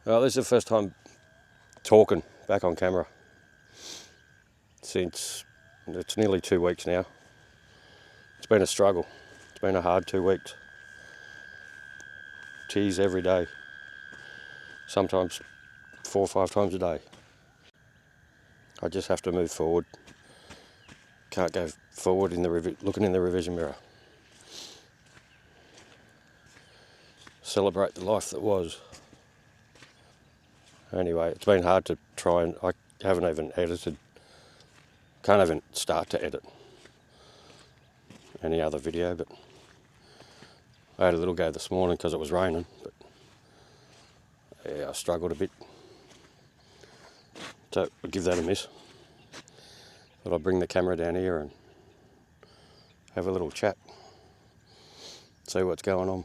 Well, this is the first time talking back on camera since it's nearly 2 weeks now. It's been a struggle. It's been a hard 2 weeks. Teas every day, sometimes 4 or 5 times a day. I just have to move forward. Can't go forward looking in the revision mirror. Celebrate the life that was. Anyway, it's been hard to try, and I haven't even edited, can't even start to edit any other video, but I had a little go this morning because it was raining, but yeah, I struggled a bit. So I'll give that a miss. But I'll bring the camera down here and have a little chat, see what's going on.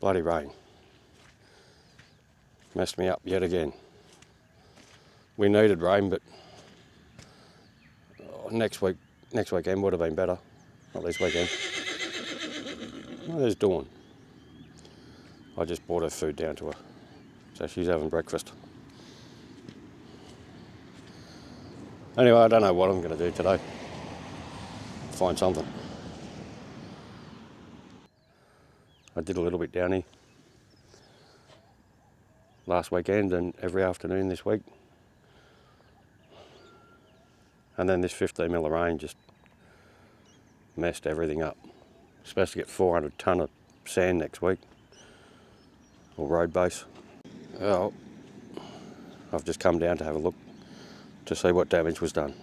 Bloody rain. Messed me up yet again. We needed rain, but next weekend would have been better. Not this weekend. Oh, there's Dawn. I just brought her food down to her, so she's having breakfast. Anyway, I don't know what I'm going to do today. Find something. I did a little bit down here last weekend and every afternoon this week. And then this 15 mil of rain just messed everything up. Supposed to get 400 tonne of sand next week, or road base. Well, I've just come down to have a look to see what damage was done.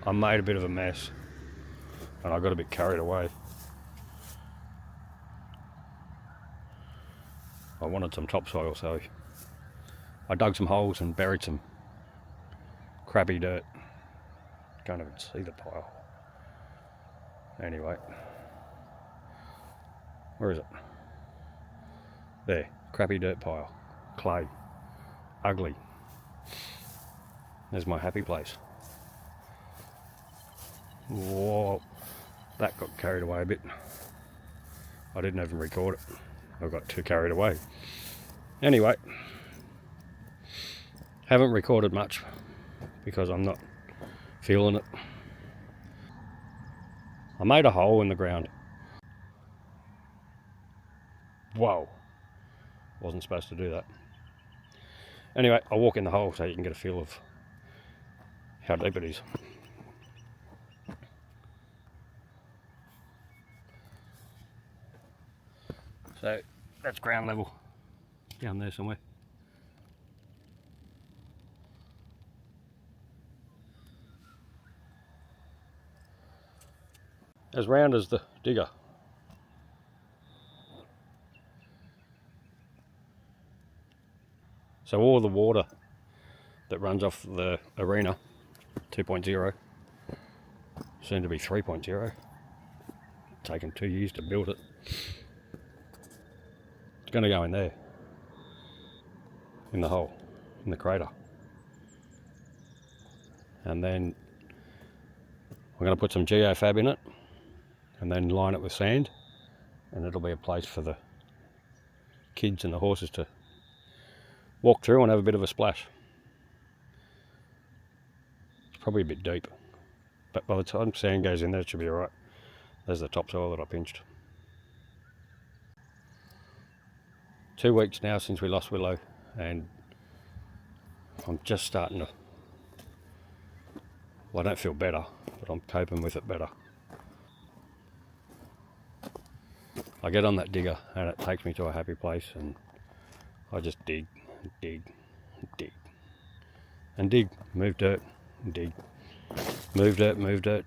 I made a bit of a mess and I got a bit carried away. I wanted some topsoil, so I dug some holes and buried some crappy dirt. Can't even see the pile. Anyway, where is it? There, crappy dirt pile, clay, ugly. There's my happy place. Whoa, that got carried away a bit. I didn't even record it. I got too carried away. Anyway, haven't recorded much because I'm not feeling it. I made a hole in the ground. Whoa, wasn't supposed to do that. Anyway, I'll walk in the hole so you can get a feel of how deep it is. So that's ground level down there somewhere. As round as the digger. So all the water that runs off the arena, 2.0, soon to be 3.0, taken 2 years to build it, it's going to go in there, in the hole, in the crater. And then we're going to put some geofab in it and then line it with sand, and it'll be a place for the kids and the horses to walk through and have a bit of a splash. It's probably a bit deep, but by the time sand goes in there it should be alright. There's the topsoil that I pinched. 2 weeks now since we lost Willow, and I'm just starting to, well, I don't feel better, but I'm coping with it better. I get on that digger and it takes me to a happy place, and I just dig, dig, dig, and dig, move dirt, and dig, move dirt, move dirt.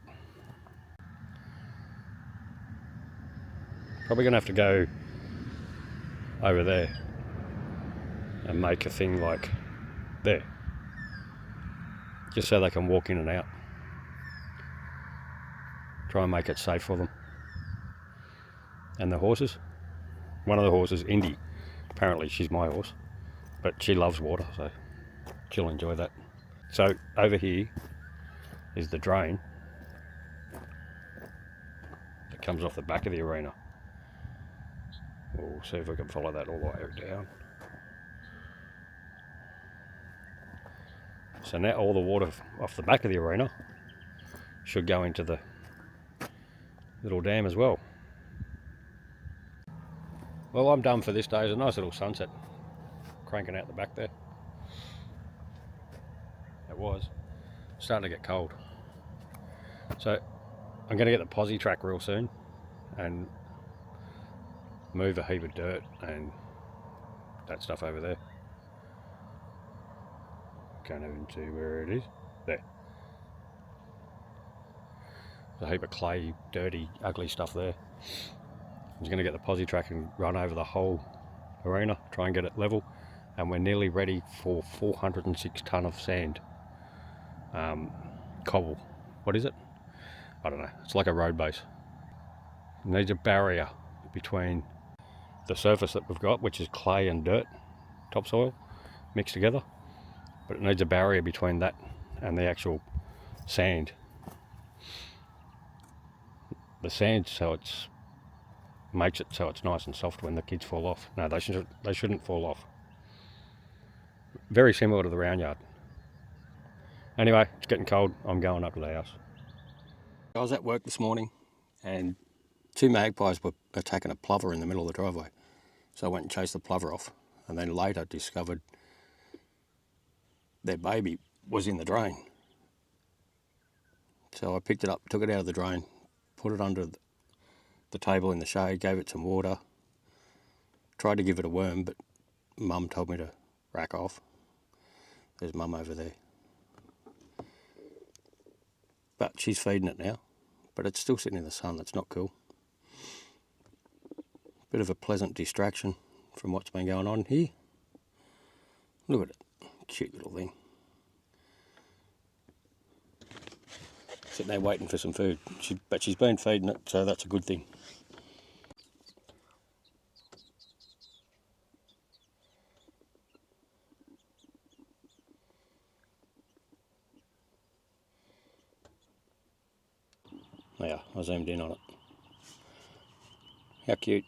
Probably going to have to go over there and make a thing like there, just so they can walk in and out. Try and make it safe for them. And the horses, one of the horses, Indy, apparently she's my horse, but she loves water, so she'll enjoy that. So over here is the drain that comes off the back of the arena. We'll see if we can follow that all the way down. So now all the water off the back of the arena should go into the little dam as well. Well, I'm done for this day. There's a nice little sunset cranking out the back there. It was starting to get cold. So I'm going to get the posi track real soon and move a heap of dirt and that stuff over there. Can't even see where it is. There. There's a heap of clay, dirty, ugly stuff there. I'm just going to get the posi track and run over the whole arena, try and get it level, and we're nearly ready for 406 tonne of sand. Cobble. What is it? I don't know. It's like a road base. It needs a barrier between the surface that we've got, which is clay and dirt, topsoil, mixed together. But it needs a barrier between that and the actual sand. The sand, so it's makes it so it's nice and soft when the kids fall off. No, they shouldn't fall off. Very similar to the round yard. Anyway, it's getting cold. I'm going up to the house. I was at work this morning and 2 magpies were attacking a plover in the middle of the driveway. So I went and chased the plover off, and then later discovered their baby was in the drain. So I picked it up, took it out of the drain, put it under the table in the shade, gave it some water, tried to give it a worm, but Mum told me to rack off. There's Mum over there. But she's feeding it now, but it's still sitting in the sun. That's not cool. Bit of a pleasant distraction from what's been going on here. Look at it, cute little thing. Sitting there waiting for some food, but she's been feeding it, so that's a good thing. Yeah, I zoomed in on it. How cute.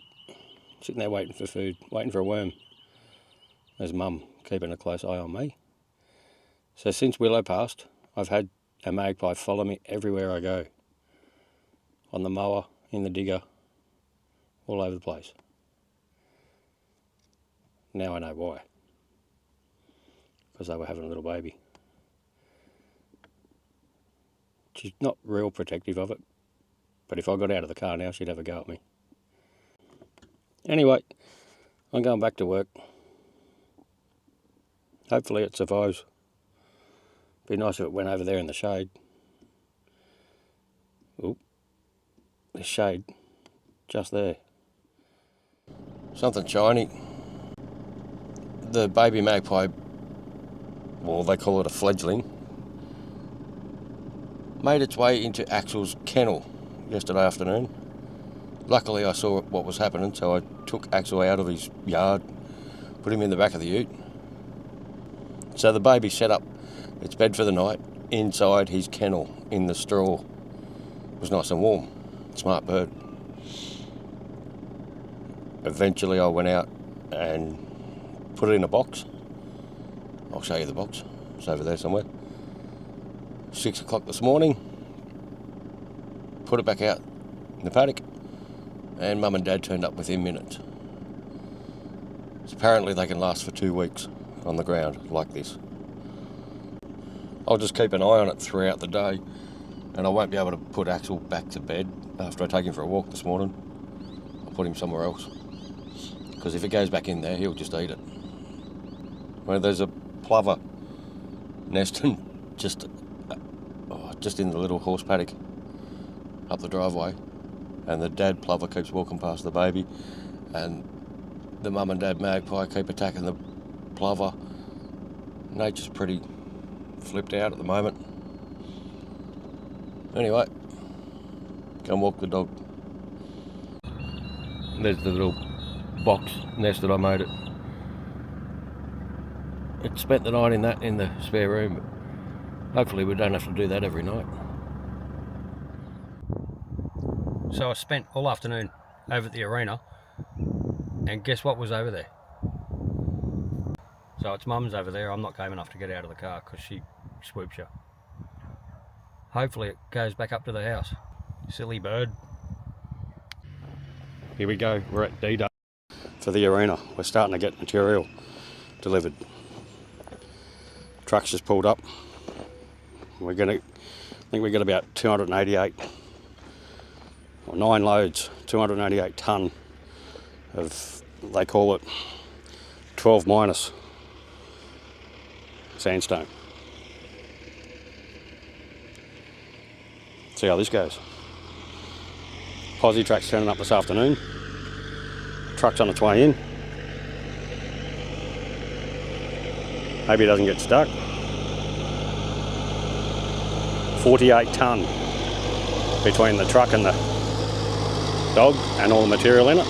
Sitting there waiting for food, waiting for a worm. There's Mum keeping a close eye on me. So since Willow passed, I've had a magpie follow me everywhere I go. On the mower, in the digger, all over the place. Now I know why. Because they were having a little baby. She's not real protective of it, but if I got out of the car now, she'd have a go at me. Anyway, I'm going back to work. Hopefully it survives. Be nice if it went over there in the shade. Oop, there's shade just there. Something shiny. The baby magpie well, they call it a fledgling, made its way into Axel's kennel yesterday afternoon. Luckily I saw what was happening, so I took Axel out of his yard, put him in the back of the ute. So the baby set up its bed for the night inside his kennel in the straw. It was nice and warm. Smart bird. Eventually I went out and put it in a box. I'll show you the box. It's over there somewhere. 6 o'clock this morning. Put it back out in the paddock, and Mum and Dad turned up within minutes. So apparently they can last for 2 weeks on the ground like this. I'll just keep an eye on it throughout the day, and I won't be able to put Axel back to bed after I take him for a walk this morning. I'll put him somewhere else, because if it goes back in there, he'll just eat it. Well, there's a plover nesting just in the little horse paddock up the driveway, and the dad plover keeps walking past the baby, and the mum and dad magpie keep attacking the plover. Nature's pretty flipped out at the moment. Anyway, go and walk the dog. There's the little box nest that I made it. It spent the night in the spare room, but hopefully we don't have to do that every night. So I spent all afternoon over at the arena, and guess what was over there? So it's Mum's over there. I'm not game enough to get out of the car because she swoops you. Hopefully it goes back up to the house. Silly bird. Here we go, we're at D-Day for the arena. We're starting to get material delivered. Truck's just pulled up. I think we got about 288, or 9 loads, 288 tonne of, they call it 12 minus sandstone. See how this goes. Posse track's turning up this afternoon. Truck's on its way in. Maybe it doesn't get stuck. 48 tonne between the truck and the dog and all the material in it.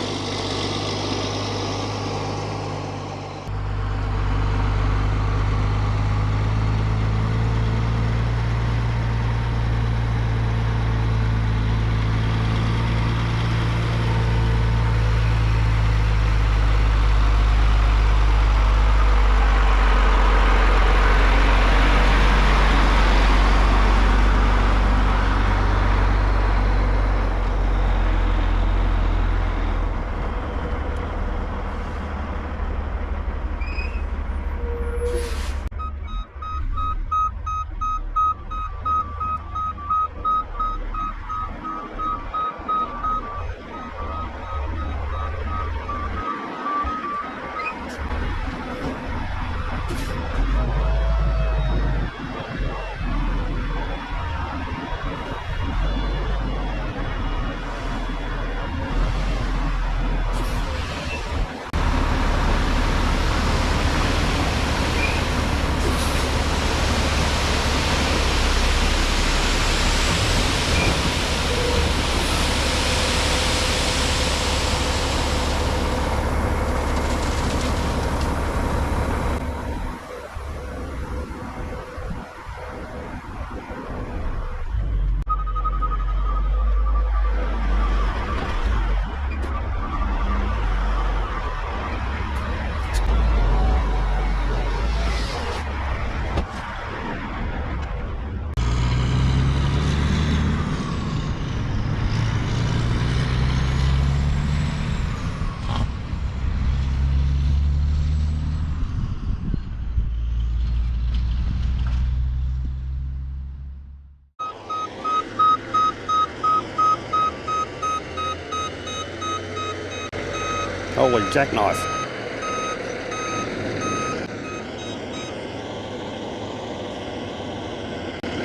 Holy jackknife.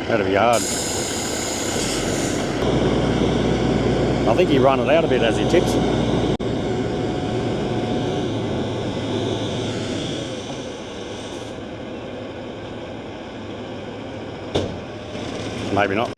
Out of yard. I think he run it out a bit as he tips. Maybe not.